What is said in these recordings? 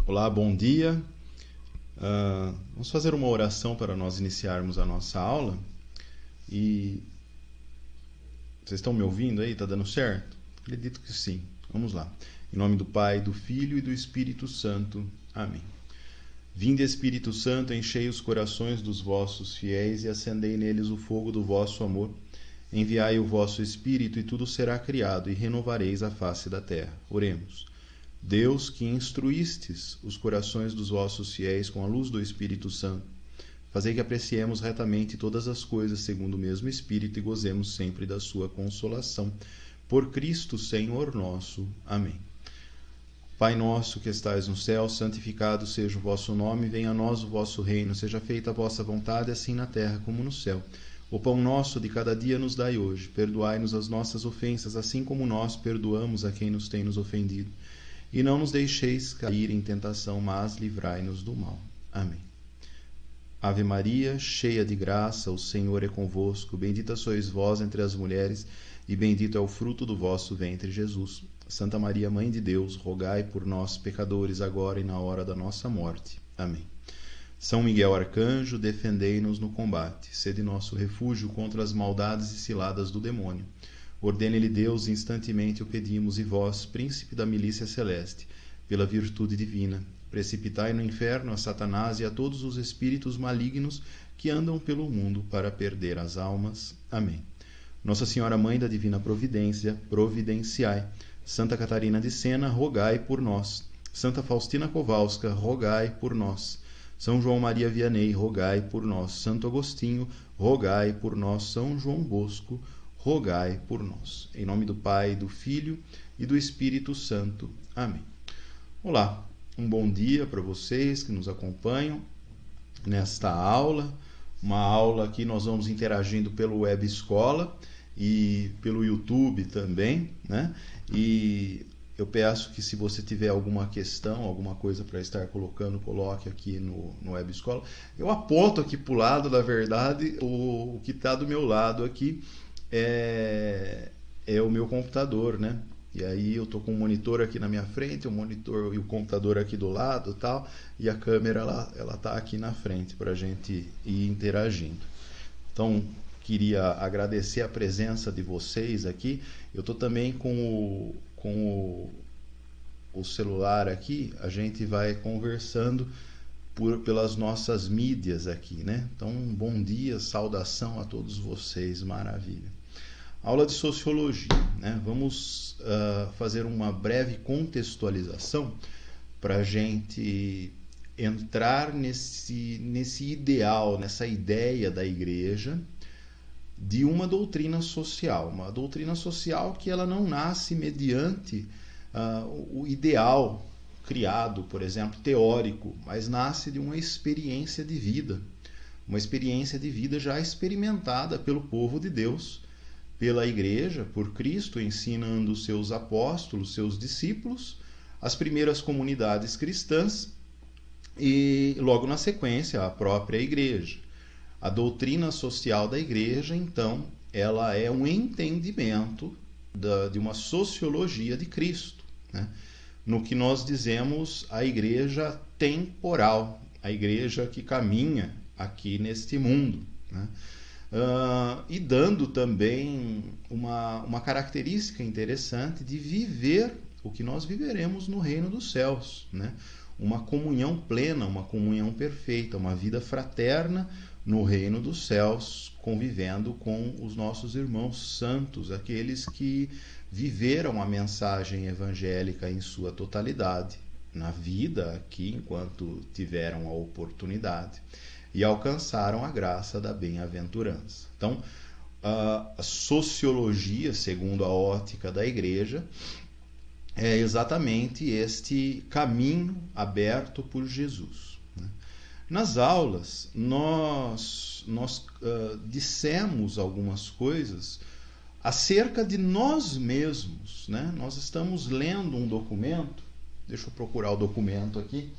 Olá, bom dia. Vamos fazer uma oração para nós iniciarmos a nossa aula. E vocês estão me ouvindo aí? Está dando certo? Acredito que sim. Vamos lá. Em nome do Pai, do Filho e do Espírito Santo. Amém. Vinde, Espírito Santo, enchei os corações dos vossos fiéis e acendei neles o fogo do vosso amor. Enviai o vosso Espírito e tudo será criado e renovareis a face da terra. Oremos. Deus, que instruístes os corações dos vossos fiéis com a luz do Espírito Santo, fazei que apreciemos retamente todas as coisas segundo o mesmo Espírito e gozemos sempre da sua consolação. Por Cristo, Senhor nosso. Amém. Pai nosso que estais no céu, santificado seja o vosso nome, venha a nós o vosso reino, seja feita a vossa vontade, assim na terra como no céu. O pão nosso de cada dia nos dai hoje, perdoai-nos as nossas ofensas, assim como nós perdoamos a quem nos tem nos ofendido. E não nos deixeis cair em tentação, mas livrai-nos do mal. Amém. Ave Maria, cheia de graça, o Senhor é convosco. Bendita sois vós entre as mulheres, e bendito é o fruto do vosso ventre, Jesus. Santa Maria, Mãe de Deus, rogai por nós, pecadores, agora e na hora da nossa morte. Amém. São Miguel Arcanjo, defendei-nos no combate. Sede nosso refúgio contra as maldades e ciladas do demônio. Ordene-lhe Deus, instantemente o pedimos, e vós, príncipe da milícia celeste, pela virtude divina, precipitai no inferno a Satanás e a todos os espíritos malignos que andam pelo mundo para perder as almas. Amém. Nossa Senhora Mãe da Divina Providência, providenciai. Santa Catarina de Sena, rogai por nós. Santa Faustina Kowalska, rogai por nós. São João Maria Vianney, rogai por nós. Santo Agostinho, rogai por nós. São João Bosco, rogai por nós. Em nome do Pai, do Filho e do Espírito Santo. Amém. Olá, um bom dia para vocês que nos acompanham nesta aula. Uma aula que nós vamos interagindo pelo Web Escola e pelo YouTube também, né? E eu peço que, se você tiver alguma questão, alguma coisa para estar colocando, coloque aqui no Web Escola. Eu aponto aqui para o lado, na verdade, o que está do meu lado aqui é o meu computador, né? E aí eu tô com um monitor aqui na minha frente, o monitor e o computador aqui do lado, tal, e a câmera ela tá aqui na frente para a gente ir interagindo. Então, queria agradecer a presença de vocês aqui. Eu tô também com o celular aqui, a gente vai conversando pelas nossas mídias aqui, né? Então, bom dia, saudação a todos vocês, maravilha. Aula de Sociologia, né? Vamos fazer uma breve contextualização para a gente entrar nesse ideal, nessa ideia da Igreja de uma doutrina social que ela não nasce mediante o ideal criado, por exemplo, teórico, mas nasce de uma experiência de vida já experimentada pelo povo de Deus, pela Igreja, por Cristo, ensinando os seus apóstolos, seus discípulos, as primeiras comunidades cristãs e, logo na sequência, a própria Igreja. A doutrina social da Igreja, então, ela é um entendimento de uma sociologia de Cristo, né? No que nós dizemos a Igreja temporal, a Igreja que caminha aqui neste mundo, né? E dando também uma característica interessante de viver o que nós viveremos no reino dos céus, né? Uma comunhão plena, uma comunhão perfeita, uma vida fraterna no reino dos céus, convivendo com os nossos irmãos santos, aqueles que viveram a mensagem evangélica em sua totalidade, na vida aqui, enquanto tiveram a oportunidade, e alcançaram a graça da bem-aventurança. Então, a sociologia, segundo a ótica da Igreja, é exatamente este caminho aberto por Jesus, né? Nas aulas, nós dissemos algumas coisas acerca de nós mesmos, né? Nós estamos lendo um documento, deixa eu procurar o documento aqui,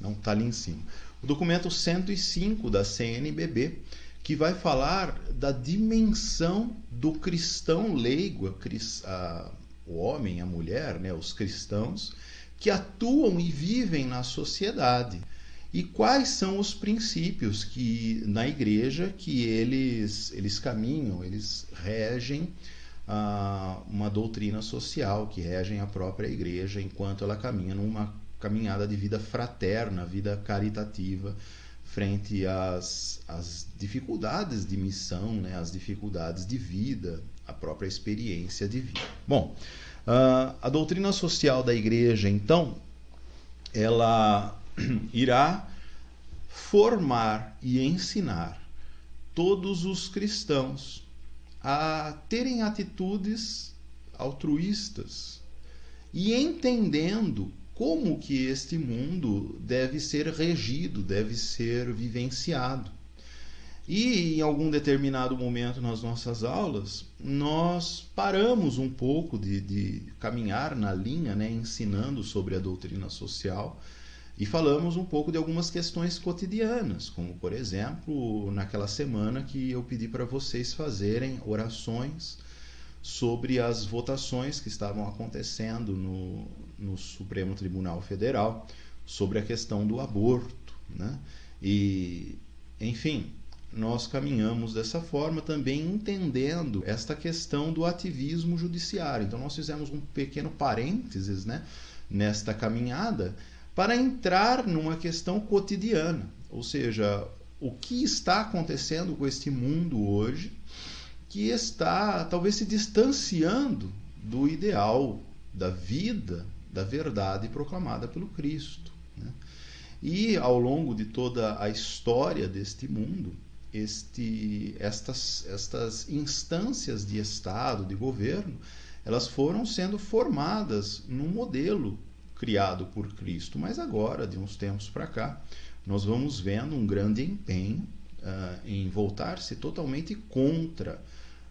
não está ali em cima. O documento 105 da CNBB, que vai falar da dimensão do cristão leigo, o homem, a mulher, né, os cristãos, que atuam e vivem na sociedade. E quais são os princípios que na igreja que eles caminham, eles regem uma doutrina social, que regem a própria igreja enquanto ela caminha numa caminhada de vida fraterna, vida caritativa, frente às dificuldades de missão, né, às dificuldades de vida, a própria experiência de vida. Bom, a doutrina social da igreja, então, ela irá formar e ensinar todos os cristãos a terem atitudes altruístas e entendendo como que este mundo deve ser regido, deve ser vivenciado. E em algum determinado momento nas nossas aulas, nós paramos um pouco de caminhar na linha, né, ensinando sobre a doutrina social, e falamos um pouco de algumas questões cotidianas, como, por exemplo, naquela semana que eu pedi para vocês fazerem orações sobre as votações que estavam acontecendo no Supremo Tribunal Federal sobre a questão do aborto, né? E, enfim, nós caminhamos dessa forma também entendendo esta questão do ativismo judiciário. Então nós fizemos um pequeno parênteses, né, nesta caminhada para entrar numa questão cotidiana, ou seja, o que está acontecendo com este mundo hoje que está talvez se distanciando do ideal da vida, da verdade proclamada pelo Cristo, né? E ao longo de toda a história deste mundo, estas instâncias de Estado, de governo, elas foram sendo formadas num modelo criado por Cristo. Mas agora, de uns tempos para cá, nós vamos vendo um grande empenho em voltar-se totalmente contra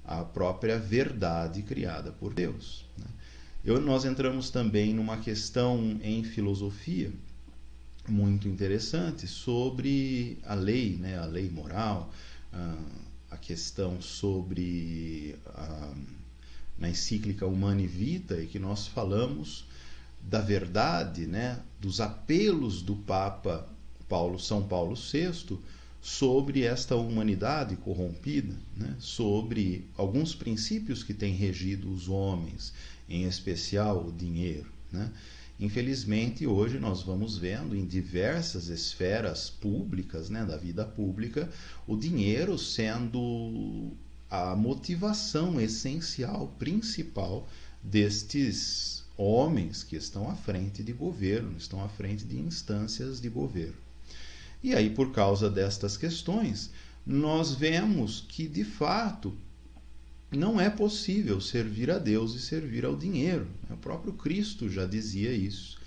a própria verdade criada por Deus, né? Nós entramos também numa questão em filosofia muito interessante sobre a lei, né, a lei moral, a questão sobre na encíclica Humanae Vitae, que nós falamos da verdade, né, dos apelos do Papa São Paulo VI sobre esta humanidade corrompida, né, sobre alguns princípios que têm regido os homens, em especial o dinheiro, né? Infelizmente, hoje nós vamos vendo em diversas esferas públicas, né, da vida pública, o dinheiro sendo a motivação essencial, principal destes homens que estão à frente de governo, estão à frente de instâncias de governo. E aí, por causa destas questões, nós vemos que, de fato, não é possível servir a Deus e servir ao dinheiro. O próprio Cristo já dizia isso.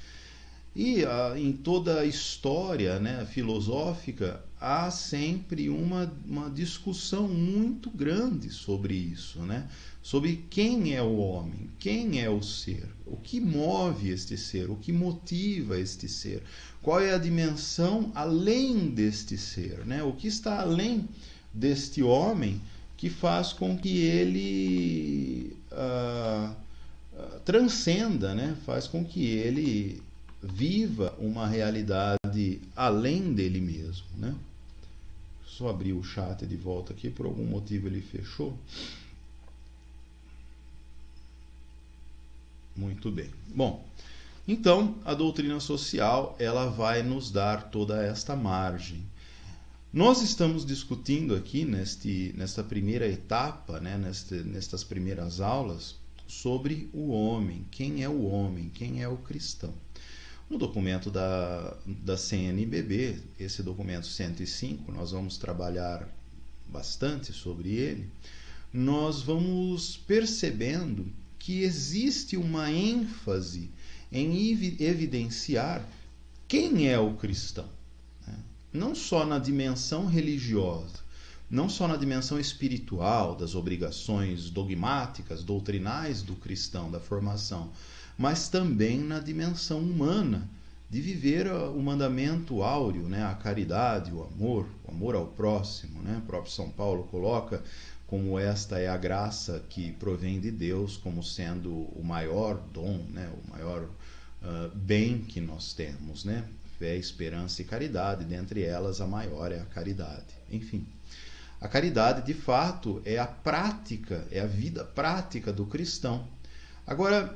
E em toda a história, né, filosófica, há sempre uma discussão muito grande sobre isso, né? Sobre quem é o homem, quem é o ser, o que move este ser, o que motiva este ser, qual é a dimensão além deste ser, né? O que está além deste homem que faz com que ele transcenda, né? Faz com que ele viva uma realidade além dele mesmo, né? Só abrir o chat de volta aqui, por algum motivo ele fechou. Muito bem. Bom, então a doutrina social ela vai nos dar toda esta margem. Nós estamos discutindo aqui nesta primeira etapa, né, nestas primeiras aulas, sobre o homem, quem é o homem, quem é o cristão. No documento da CNBB, esse documento 105, nós vamos trabalhar bastante sobre ele, nós vamos percebendo que existe uma ênfase em evidenciar quem é o cristão, né? Não só na dimensão religiosa, não só na dimensão espiritual, das obrigações dogmáticas, doutrinais do cristão, da formação, mas também na dimensão humana, de viver o mandamento áureo, né? A caridade, o amor ao próximo, né? O próprio São Paulo coloca como esta é a graça que provém de Deus, como sendo o maior dom, né? O maior bem que nós temos, né? Fé, esperança e caridade, dentre elas a maior é a caridade. Enfim, a caridade de fato é a prática, é a vida prática do cristão. Agora,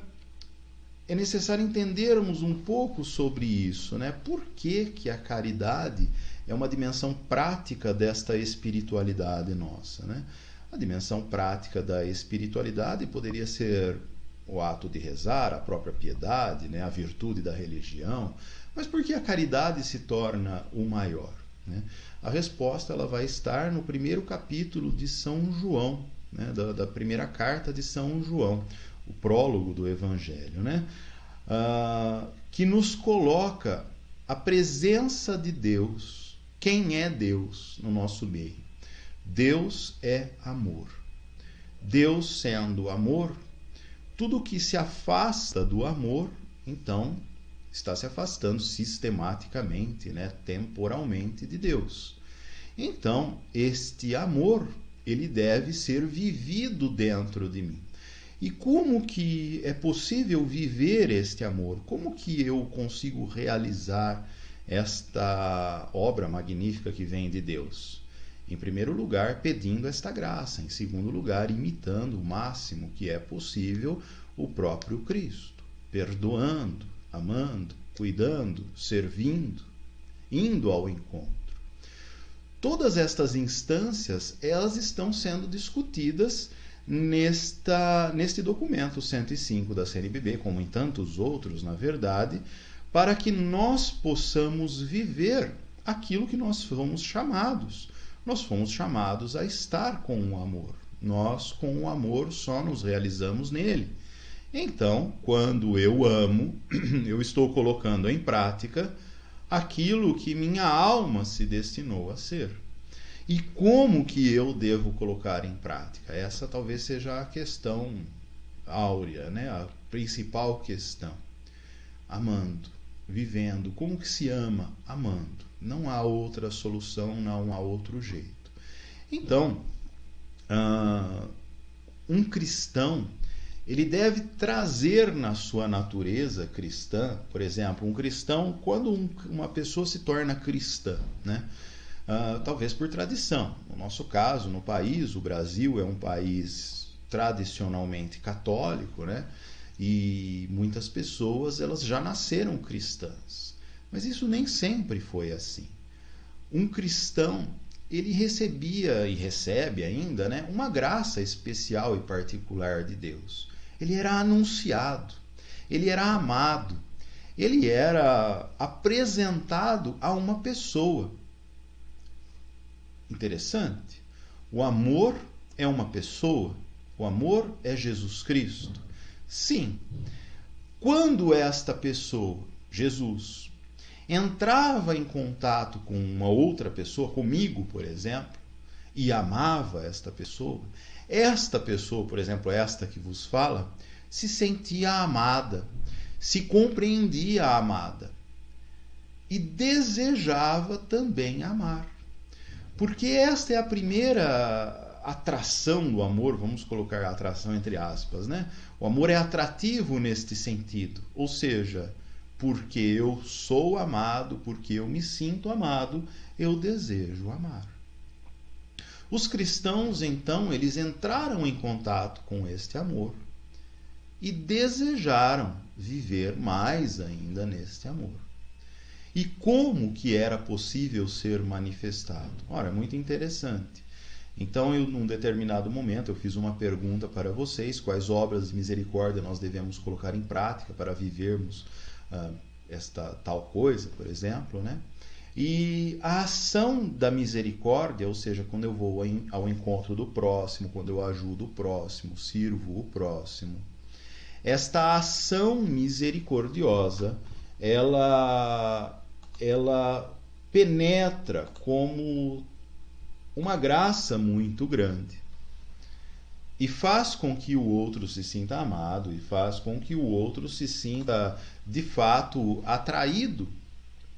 é necessário entendermos um pouco sobre isso, né? Por que a caridade é uma dimensão prática desta espiritualidade nossa, né? A dimensão prática da espiritualidade poderia ser o ato de rezar, a própria piedade, né? A virtude da religião. Mas por que a caridade se torna o maior, né? A resposta ela vai estar no primeiro capítulo de São João, né? da primeira carta de São João, o prólogo do Evangelho, né? Que nos coloca a presença de Deus. Quem é Deus no nosso meio? Deus é amor. Deus sendo amor, tudo que se afasta do amor, então, está se afastando sistematicamente, né, temporalmente de Deus. Então, este amor, ele deve ser vivido dentro de mim. E como que é possível viver este amor? Como que eu consigo realizar esta obra magnífica que vem de Deus? Em primeiro lugar, pedindo esta graça. Em segundo lugar, imitando o máximo que é possível o próprio Cristo. Perdoando, amando, cuidando, servindo, indo ao encontro. Todas estas instâncias, elas estão sendo discutidas neste documento 105 da CNBB, como em tantos outros, na verdade, para que nós possamos viver aquilo que nós fomos chamados. Nós fomos chamados a estar com o amor. Nós, com o amor, só nos realizamos nele. Então, quando eu amo, eu estou colocando em prática aquilo que minha alma se destinou a ser. E como que eu devo colocar em prática? Essa talvez seja a questão áurea, né? A principal questão. Amando, vivendo. Como que se ama? Amando. Não há outra solução, não há outro jeito. Então, um cristão, ele deve trazer na sua natureza cristã, por exemplo, um cristão, quando uma pessoa se torna cristã, né? Talvez por tradição. No nosso caso, no país, o Brasil é um país tradicionalmente católico, né? E muitas pessoas elas já nasceram cristãs. Mas isso nem sempre foi assim. Um cristão, ele recebia e recebe ainda, né, uma graça especial e particular de Deus. Ele era anunciado, ele era amado, ele era apresentado a uma pessoa. Interessante. O amor é uma pessoa. O amor é Jesus Cristo. Sim. Quando esta pessoa, Jesus, entrava em contato com uma outra pessoa, comigo, por exemplo, e amava esta pessoa, por exemplo, esta que vos fala, se sentia amada, se compreendia amada e desejava também amar. Porque esta é a primeira atração do amor, vamos colocar a atração entre aspas, né? O amor é atrativo neste sentido, ou seja, porque eu sou amado, porque eu me sinto amado, eu desejo amar. Os cristãos, então, eles entraram em contato com este amor e desejaram viver mais ainda neste amor. E como que era possível ser manifestado? Ora, é muito interessante. Então, num determinado momento, eu fiz uma pergunta para vocês, quais obras de misericórdia nós devemos colocar em prática para vivermos esta tal coisa, por exemplo, né? E a ação da misericórdia, ou seja, quando eu vou ao encontro do próximo, quando eu ajudo o próximo, sirvo o próximo, esta ação misericordiosa, ela penetra como uma graça muito grande e faz com que o outro se sinta amado e faz com que o outro se sinta de fato atraído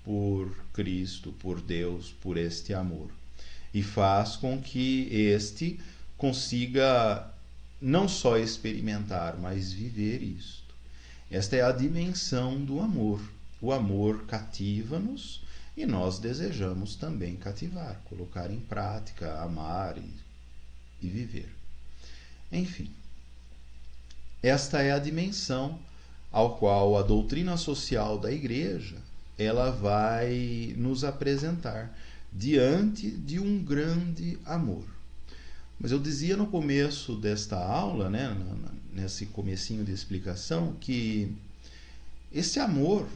por Cristo, por Deus, por este amor, e faz com que este consiga não só experimentar, mas viver isto. Esta é a dimensão do amor. O amor cativa-nos e nós desejamos também cativar, colocar em prática, amar e viver. Enfim, esta é a dimensão ao qual a doutrina social da Igreja ela vai nos apresentar diante de um grande amor. Mas eu dizia no começo desta aula, né, nesse comecinho de explicação, que esse amor,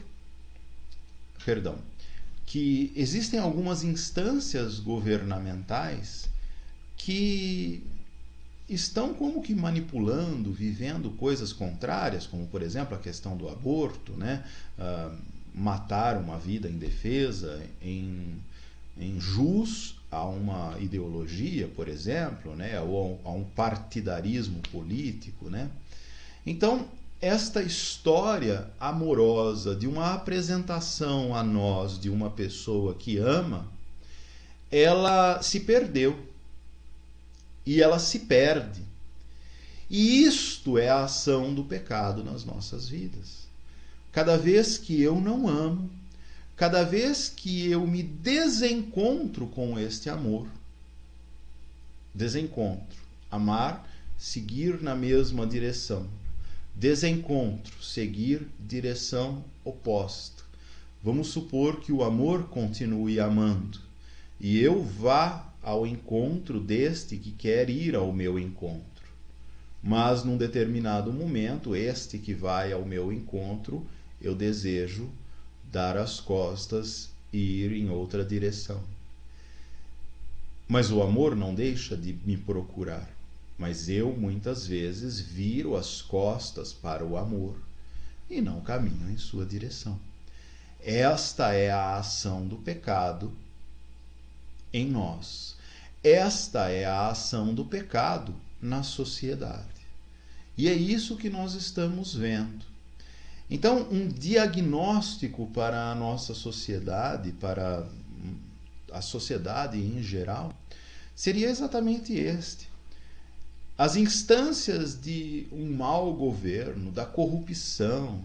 que existem algumas instâncias governamentais que estão como que manipulando, vivendo coisas contrárias, como por exemplo a questão do aborto, né? Matar uma vida indefesa em jus a uma ideologia, por exemplo, né? Ou a um partidarismo político, né? Então, esta história amorosa de uma apresentação a nós de uma pessoa que ama, ela se perdeu. E ela se perde. E isto é a ação do pecado nas nossas vidas. Cada vez que eu não amo, cada vez que eu me desencontro com este amor, desencontro, amar, seguir na mesma direção. Desencontro, seguir direção oposta. Vamos supor que o amor continue amando e eu vá ao encontro deste que quer ir ao meu encontro. Mas num determinado momento, este que vai ao meu encontro, eu desejo dar as costas e ir em outra direção. Mas o amor não deixa de me procurar. Mas eu muitas vezes viro as costas para o amor e não caminho em sua direção. Esta é a ação do pecado em nós. Esta é a ação do pecado na sociedade. E é isso que nós estamos vendo. Então, um diagnóstico para a nossa sociedade, para a sociedade em geral, seria exatamente este. As instâncias de um mau governo, da corrupção,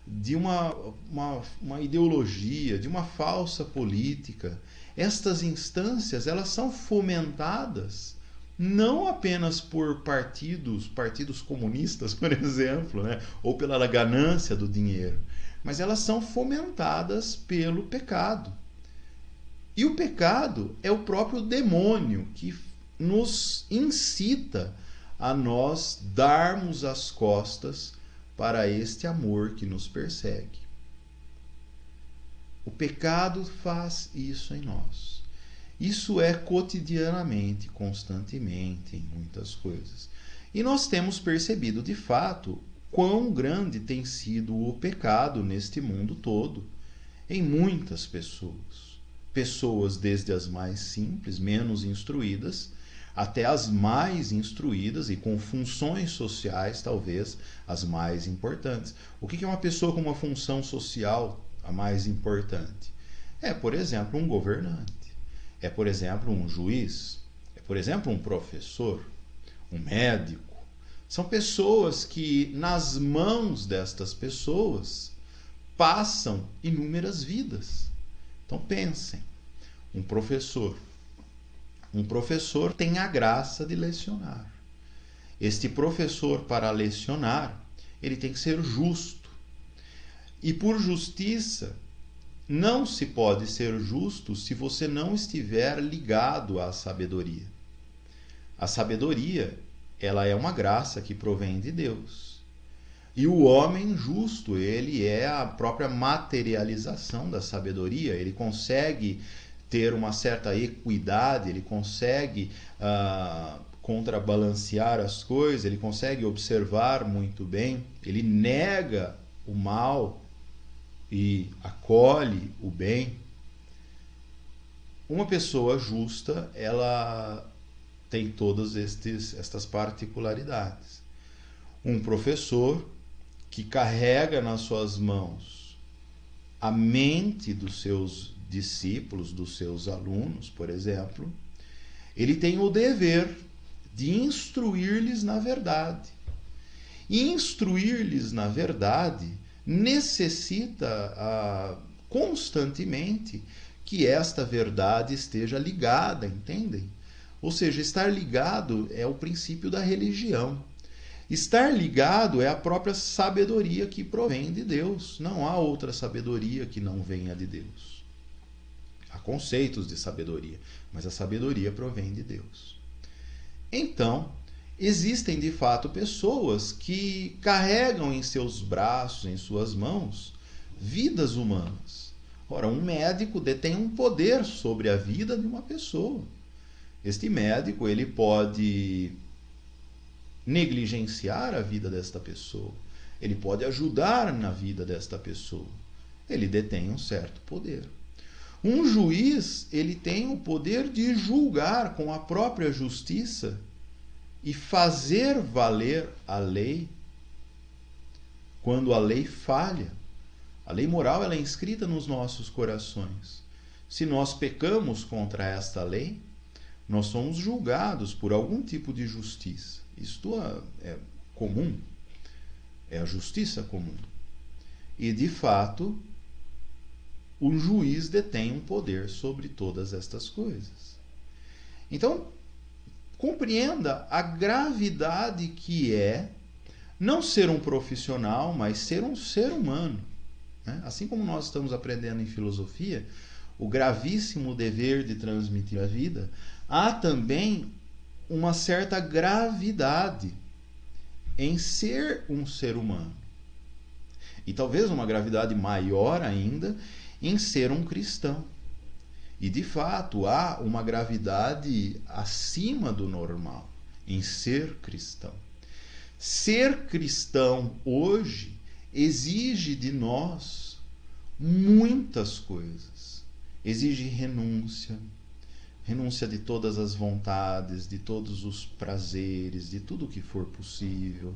de uma ideologia, de uma falsa política, estas instâncias elas são fomentadas não apenas por partidos comunistas, por exemplo, né? Ou pela ganância do dinheiro, mas elas são fomentadas pelo pecado. E o pecado é o próprio demônio que nos incita a nós darmos as costas para este amor que nos persegue. O pecado faz isso em nós. Isso é cotidianamente, constantemente, em muitas coisas. E nós temos percebido, de fato, quão grande tem sido o pecado neste mundo todo, em muitas pessoas. Pessoas desde as mais simples, menos instruídas, até as mais instruídas e com funções sociais, talvez, as mais importantes. O que é uma pessoa com uma função social a mais importante? É, por exemplo, um governante. É, por exemplo, um juiz. É, por exemplo, um professor, um médico. São pessoas que, nas mãos destas pessoas, passam inúmeras vidas. Então, pensem. Um professor tem a graça de lecionar. Este professor, para lecionar, ele tem que ser justo. E por justiça, não se pode ser justo se você não estiver ligado à sabedoria. A sabedoria, ela é uma graça que provém de Deus. E o homem justo, ele é a própria materialização da sabedoria. Ele consegue ter uma certa equidade, ele consegue contrabalancear as coisas, ele consegue observar muito bem, ele nega o mal e acolhe o bem. Uma pessoa justa, ela tem todas estas particularidades. Um professor que carrega nas suas mãos a mente dos seus discípulos, dos seus alunos, por exemplo, ele tem o dever de instruir-lhes na verdade. E instruir-lhes na verdade necessita constantemente que esta verdade esteja ligada, entendem? Ou seja, estar ligado é o princípio da religião. Estar ligado é a própria sabedoria que provém de Deus. Não há outra sabedoria que não venha de Deus. Há conceitos de sabedoria, mas a sabedoria provém de Deus. Então, existem de fato pessoas que carregam em seus braços, em suas mãos, vidas humanas. Ora, um médico detém um poder sobre a vida de uma pessoa. Este médico, ele pode negligenciar a vida desta pessoa. Ele pode ajudar na vida desta pessoa. Ele detém um certo poder. Um juiz, ele tem o poder de julgar com a própria justiça e fazer valer a lei quando a lei falha. A lei moral, ela é inscrita nos nossos corações. Se nós pecamos contra esta lei, nós somos julgados por algum tipo de justiça. Isto é comum, é a justiça comum. E, de fato, o juiz detém um poder sobre todas estas coisas. Então, compreenda a gravidade que é não ser um profissional, mas ser um ser humano. Assim como nós estamos aprendendo em filosofia, o gravíssimo dever de transmitir a vida, há também uma certa gravidade em ser um ser humano. E talvez uma gravidade maior ainda em ser um cristão. E de fato há uma gravidade acima do normal em ser cristão. Ser cristão hoje exige de nós muitas coisas. Exige renúncia de todas as vontades, de todos os prazeres, de tudo o que for possível.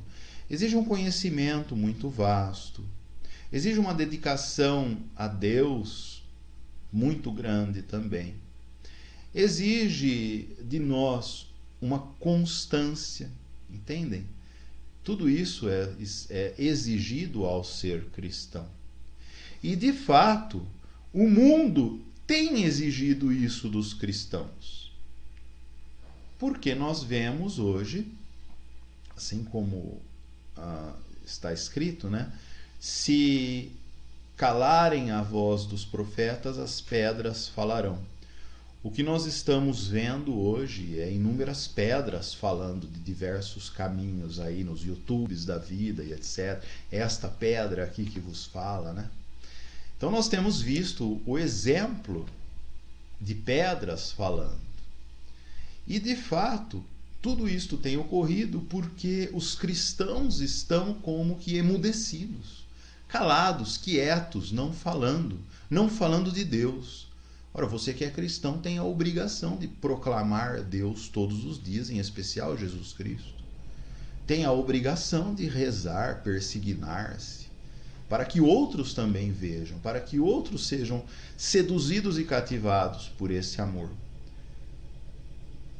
Exige um conhecimento muito vasto. Exige uma dedicação a Deus muito grande também. Exige de nós uma constância, entendem? Tudo isso é exigido ao ser cristão. E, de fato, o mundo tem exigido isso dos cristãos. Porque nós vemos hoje, assim como está escrito, né? Se calarem a voz dos profetas, as pedras falarão. O que nós estamos vendo hoje é inúmeras pedras falando de diversos caminhos aí nos YouTubes da vida e etc. Esta pedra aqui que vos fala, né? Então nós temos visto o exemplo de pedras falando. E de fato, tudo isto tem ocorrido porque os cristãos estão como que emudecidos, calados, quietos, não falando de Deus. Ora, você que é cristão tem a obrigação de proclamar Deus todos os dias, em especial Jesus Cristo. Tem a obrigação de rezar, persignar-se, para que outros também vejam, para que outros sejam seduzidos e cativados por esse amor.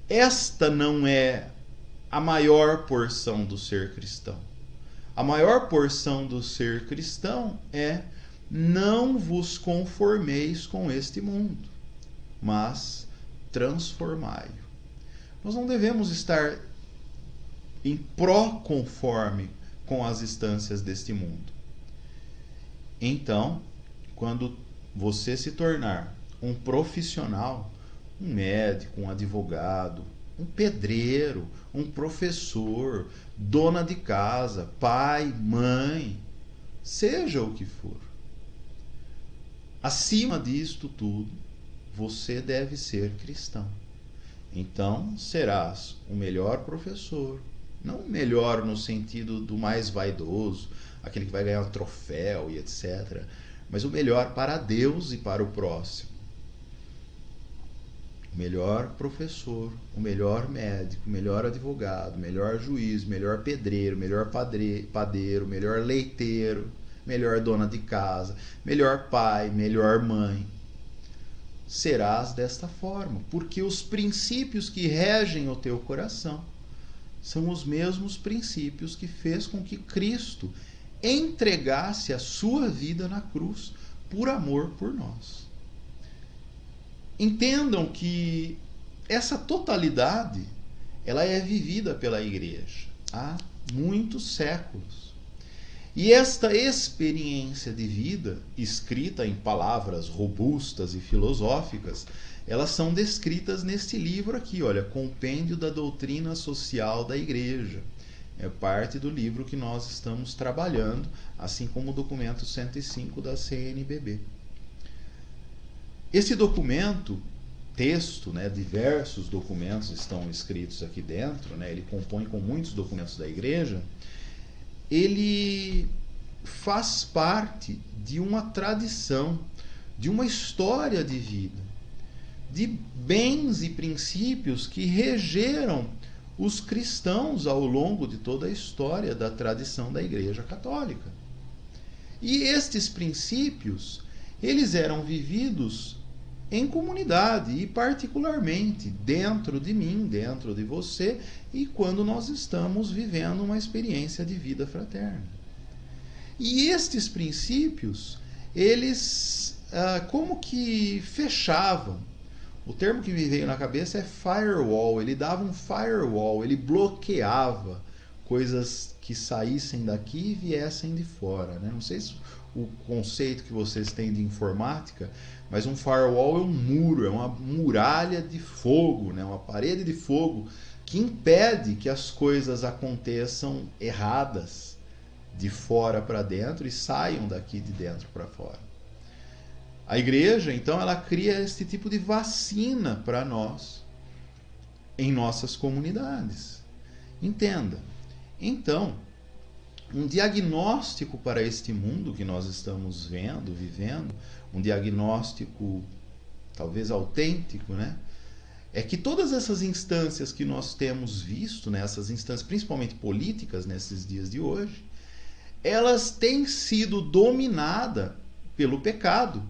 Esta não é a maior porção do ser cristão. A maior porção do ser cristão é: não vos conformeis com este mundo, mas transformai-o. Nós não devemos estar em pró-conforme com as instâncias deste mundo. Então, quando você se tornar um profissional, um médico, um advogado, um pedreiro, um professor, dona de casa, pai, mãe, seja o que for, acima disto tudo, você deve ser cristão. Então, serás o melhor professor, não o melhor no sentido do mais vaidoso, aquele que vai ganhar um troféu e etc., mas o melhor para Deus e para o próximo. O melhor professor, o melhor médico, o melhor advogado, o melhor juiz, o melhor pedreiro, o melhor padeiro, o melhor leiteiro, melhor dona de casa, melhor pai, melhor mãe. Serás desta forma, porque os princípios que regem o teu coração são os mesmos princípios que fez com que Cristo entregasse a sua vida na cruz por amor por nós. Entendam que essa totalidade ela é vivida pela igreja há muitos séculos. E esta experiência de vida, escrita em palavras robustas e filosóficas, elas são descritas neste livro aqui, olha, Compêndio da Doutrina Social da Igreja. É parte do livro que nós estamos trabalhando, assim como o documento 105 da CNBB. Esse documento, texto, diversos documentos estão escritos aqui dentro, ele compõe com muitos documentos da Igreja, ele faz parte de uma tradição, de uma história de vida, de bens e princípios que regeram os cristãos ao longo de toda a história da tradição da Igreja Católica. E estes princípios, eles eram vividos em comunidade e particularmente dentro de mim, dentro de você, e quando nós estamos vivendo uma experiência de vida fraterna. E estes princípios, eles como que fechavam. O termo que me veio na cabeça é firewall. Ele dava um firewall, ele bloqueava coisas que saíssem daqui e viessem de fora. Não sei se o conceito que vocês têm de informática, mas um firewall é um muro, é uma muralha de fogo, uma parede de fogo que impede que as coisas aconteçam erradas de fora para dentro e saiam daqui de dentro para fora. A igreja, então, ela cria esse tipo de vacina para nós em nossas comunidades. Entenda. Então, um diagnóstico para este mundo que nós estamos vivendo, um diagnóstico talvez autêntico, é que todas essas instâncias que nós temos visto, essas instâncias principalmente políticas nesses dias de hoje, elas têm sido dominadas pelo pecado,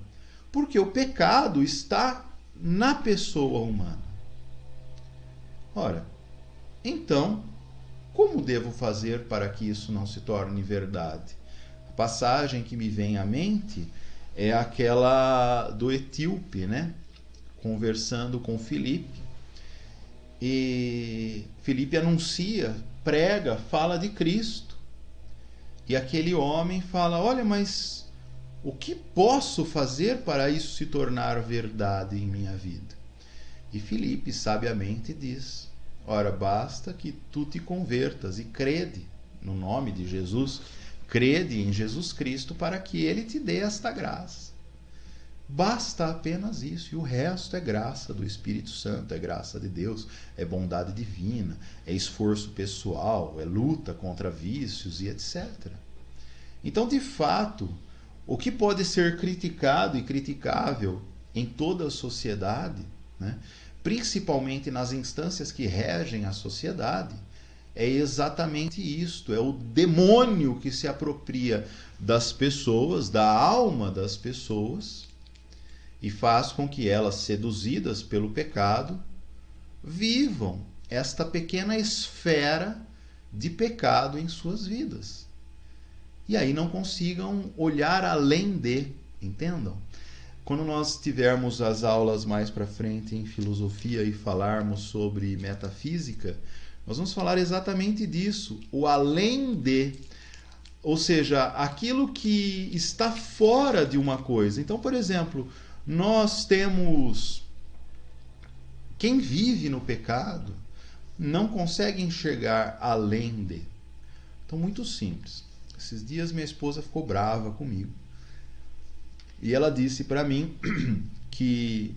porque o pecado está na pessoa humana. Ora, então, como devo fazer para que isso não se torne verdade? A passagem que me vem à mente é aquela do etíope, conversando com Filipe. E Filipe anuncia, prega, fala de Cristo. E aquele homem fala, olha, mas o que posso fazer para isso se tornar verdade em minha vida? E Filipe sabiamente diz, ora, basta que tu te convertas e crede no nome de Jesus, crede em Jesus Cristo para que Ele te dê esta graça. Basta apenas isso, e o resto é graça do Espírito Santo, é graça de Deus, é bondade divina, é esforço pessoal, é luta contra vícios e etc. Então, de fato, o que pode ser criticado e criticável em toda a sociedade, principalmente nas instâncias que regem a sociedade, é exatamente isto, é o demônio que se apropria das pessoas, da alma das pessoas, e faz com que elas, seduzidas pelo pecado, vivam esta pequena esfera de pecado em suas vidas. E aí não consigam olhar além de, entendam? Quando nós tivermos as aulas mais para frente em filosofia e falarmos sobre metafísica, nós vamos falar exatamente disso, o além de, ou seja, aquilo que está fora de uma coisa. Então, por exemplo, nós temos quem vive no pecado não consegue enxergar além de. Então, muito simples. Esses dias minha esposa ficou brava comigo. E ela disse para mim que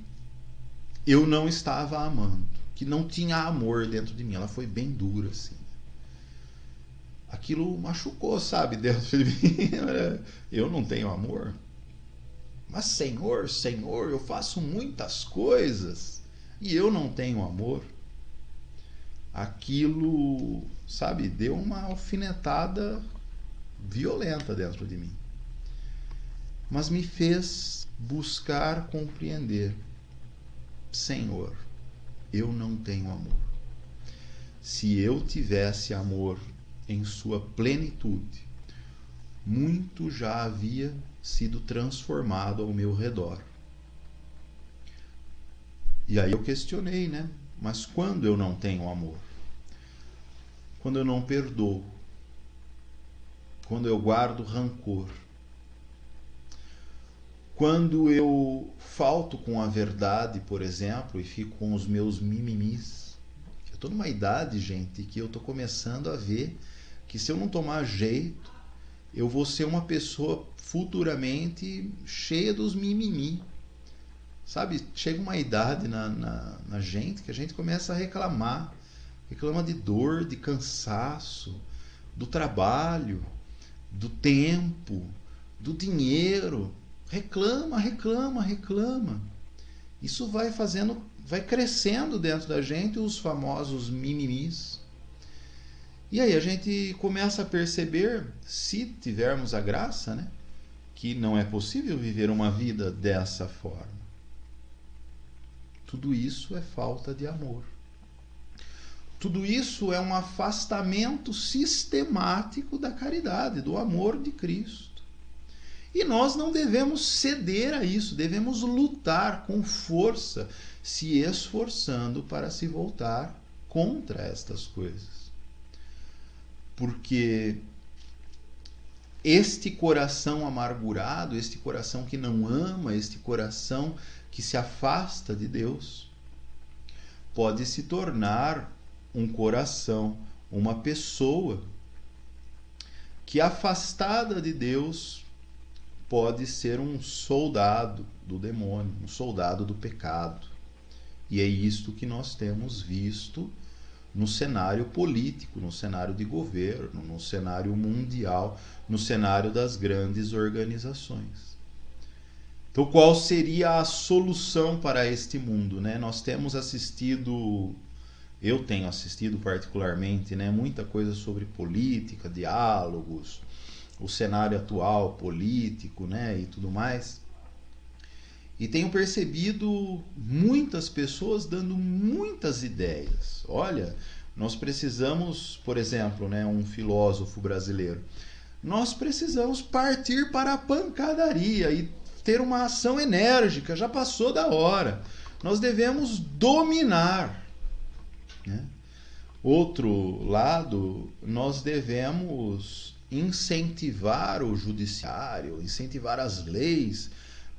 eu não estava amando, que não tinha amor dentro de mim. Ela foi bem dura, assim. Aquilo machucou, sabe, dentro de mim. Eu não tenho amor. Mas Senhor, eu faço muitas coisas e eu não tenho amor. Aquilo, sabe, deu uma alfinetada violenta dentro de mim. Mas me fez buscar compreender. Senhor, eu não tenho amor. se eu tivesse amor em sua plenitude, muito já havia sido transformado ao meu redor. E aí eu questionei, né? Mas quando eu não tenho amor? Quando eu não perdoo? Quando eu guardo rancor? Quando eu falto com a verdade, por exemplo, e fico com os meus mimimis? Eu estou numa idade, gente, que eu estou começando a ver que se eu não tomar jeito, eu vou ser uma pessoa futuramente cheia dos mimimi. Sabe, chega uma idade na gente que a gente começa a reclamar. Reclama de dor, de cansaço, do trabalho, do tempo, do dinheiro. Reclama, reclama, reclama. Isso vai crescendo dentro da gente os famosos mimimis. E aí a gente começa a perceber, se tivermos a graça, né, que não é possível viver uma vida dessa forma. Tudo isso é falta de amor. Tudo isso é um afastamento sistemático da caridade, do amor de Cristo. E nós não devemos ceder a isso, devemos lutar com força, se esforçando para se voltar contra estas coisas. Porque este coração amargurado, este coração que não ama, este coração que se afasta de Deus, pode se tornar um coração, uma pessoa que, afastada de Deus, pode ser um soldado do demônio, um soldado do pecado. E é isto que nós temos visto no cenário político, no cenário de governo, no cenário mundial, no cenário das grandes organizações. Então, qual seria a solução para este mundo, né? Nós temos assistido, eu tenho assistido particularmente, né, muita coisa sobre política, diálogos, o cenário atual político, né, e tudo mais. E tenho percebido muitas pessoas dando muitas ideias. Olha, nós precisamos, por exemplo, né, um filósofo brasileiro, nós precisamos partir para a pancadaria e ter uma ação enérgica, já passou da hora. Nós devemos dominar, né? Outro lado, nós devemos incentivar o judiciário, incentivar as leis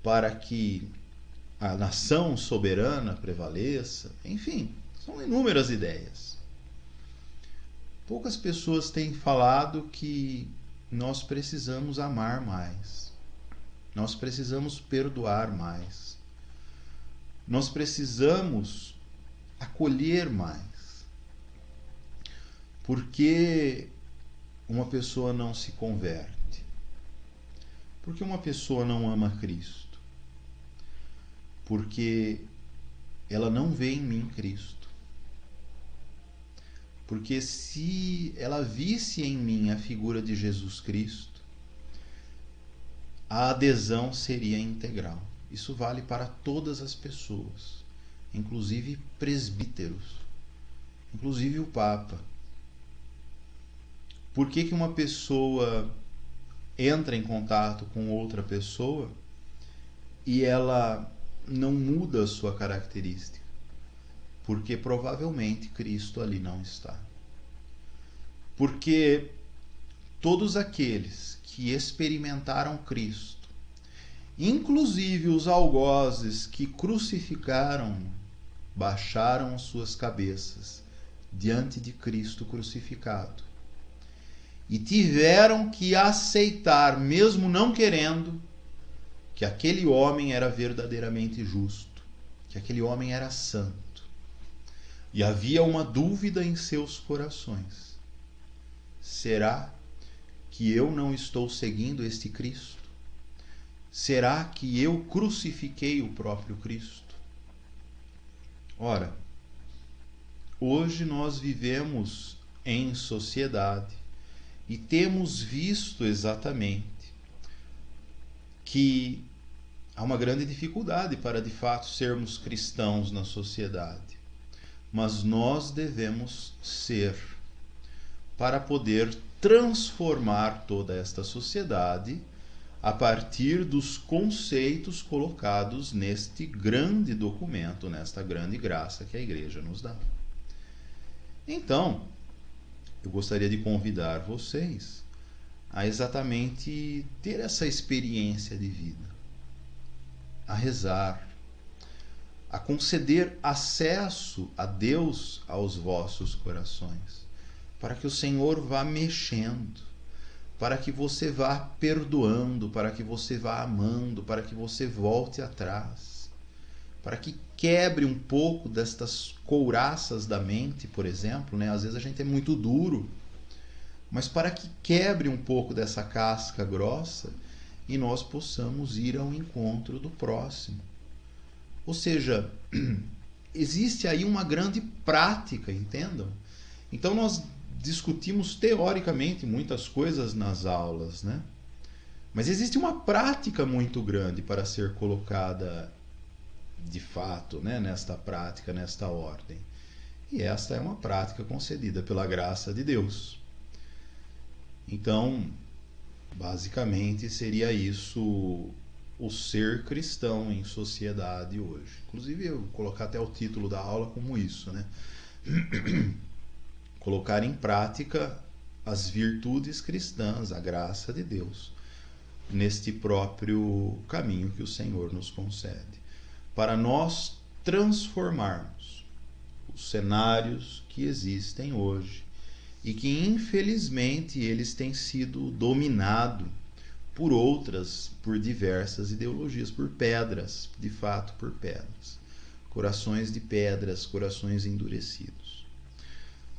para que a nação soberana prevaleça. Enfim, são inúmeras ideias. Poucas pessoas têm falado que nós precisamos amar mais. Nós precisamos perdoar mais. Nós precisamos acolher mais. Por que uma pessoa não se converte? Por que uma pessoa não ama Cristo? Porque ela não vê em mim Cristo. Porque se ela visse em mim a figura de Jesus Cristo, a adesão seria integral. Isso vale para todas as pessoas, inclusive presbíteros, inclusive o Papa. Por que uma pessoa entra em contato com outra pessoa e ela não muda a sua característica? Porque provavelmente Cristo ali não está. Porque todos aqueles que experimentaram Cristo, inclusive os algozes que crucificaram, baixaram suas cabeças diante de Cristo crucificado e tiveram que aceitar, mesmo não querendo, que aquele homem era verdadeiramente justo, que aquele homem era santo. E havia uma dúvida em seus corações: será que eu não estou seguindo este Cristo? Será que eu crucifiquei o próprio Cristo? Ora, hoje nós vivemos em sociedade e temos visto exatamente que há uma grande dificuldade para de fato sermos cristãos na sociedade. mas nós devemos ser, para poder transformar toda esta sociedade a partir dos conceitos colocados neste grande documento, nesta grande graça que a Igreja nos dá. Então, eu gostaria de convidar vocês a exatamente ter essa experiência de vida, a rezar, a conceder acesso a Deus aos vossos corações, para que o Senhor vá mexendo, para que você vá perdoando, para que você vá amando, para que você volte atrás, para que quebre um pouco destas couraças da mente, por exemplo, né? Às vezes a gente é muito duro, mas para que quebre um pouco dessa casca grossa e nós possamos ir ao encontro do próximo. Ou seja, existe aí uma grande prática, entendam? Então nós discutimos teoricamente muitas coisas nas aulas, né? Mas existe uma prática muito grande para ser colocada de fato, né, nesta prática, nesta ordem. E esta é uma prática concedida pela graça de Deus. Então, basicamente seria isso o ser cristão em sociedade hoje. Inclusive eu vou colocar até o título da aula como isso, né? Colocar em prática as virtudes cristãs, a graça de Deus, neste próprio caminho que o Senhor nos concede, para nós transformarmos os cenários que existem hoje e que infelizmente eles têm sido dominados por diversas ideologias, por pedras, de fato por pedras, corações de pedras, corações endurecidos.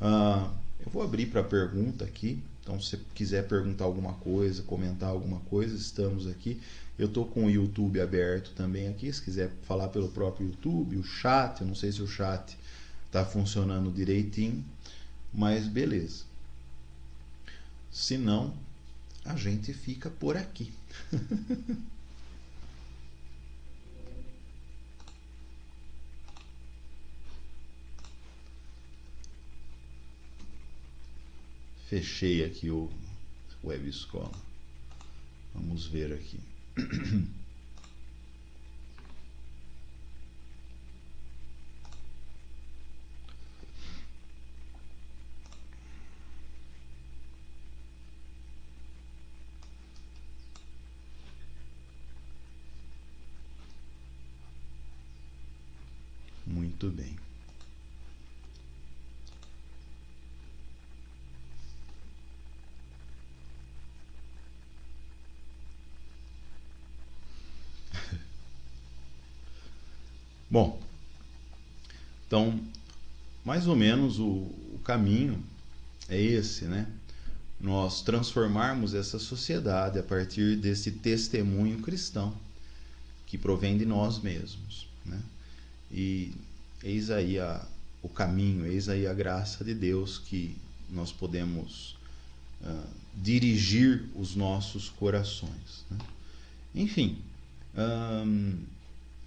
Eu vou abrir para pergunta aqui, então se você quiser perguntar alguma coisa, comentar alguma coisa, estamos aqui. Eu estou com o YouTube aberto também aqui, se quiser falar pelo próprio YouTube, o chat, eu não sei se o chat está funcionando direitinho, mas beleza. Se não, a gente fica por aqui. Fechei aqui o Web Escola. Vamos ver aqui. Muito bem. Bom, então, mais ou menos o caminho é esse, né? Nós transformarmos essa sociedade a partir desse testemunho cristão que provém de nós mesmos, né? E eis aí o caminho, eis aí a graça de Deus que nós podemos dirigir os nossos corações, né? Enfim,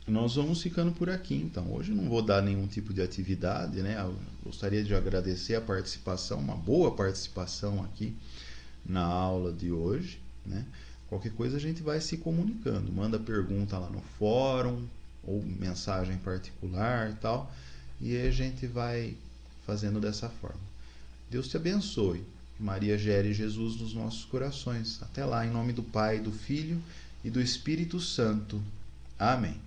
nós vamos ficando por aqui, então. Hoje não vou dar nenhum tipo de atividade, né? Eu gostaria de agradecer a participação, uma boa participação aqui na aula de hoje, né? Qualquer coisa a gente vai se comunicando, manda pergunta lá no fórum ou mensagem particular e tal, e aí a gente vai fazendo dessa forma. Deus te abençoe. Maria gere Jesus nos nossos corações. Até lá, em nome do Pai, do Filho e do Espírito Santo. Amém.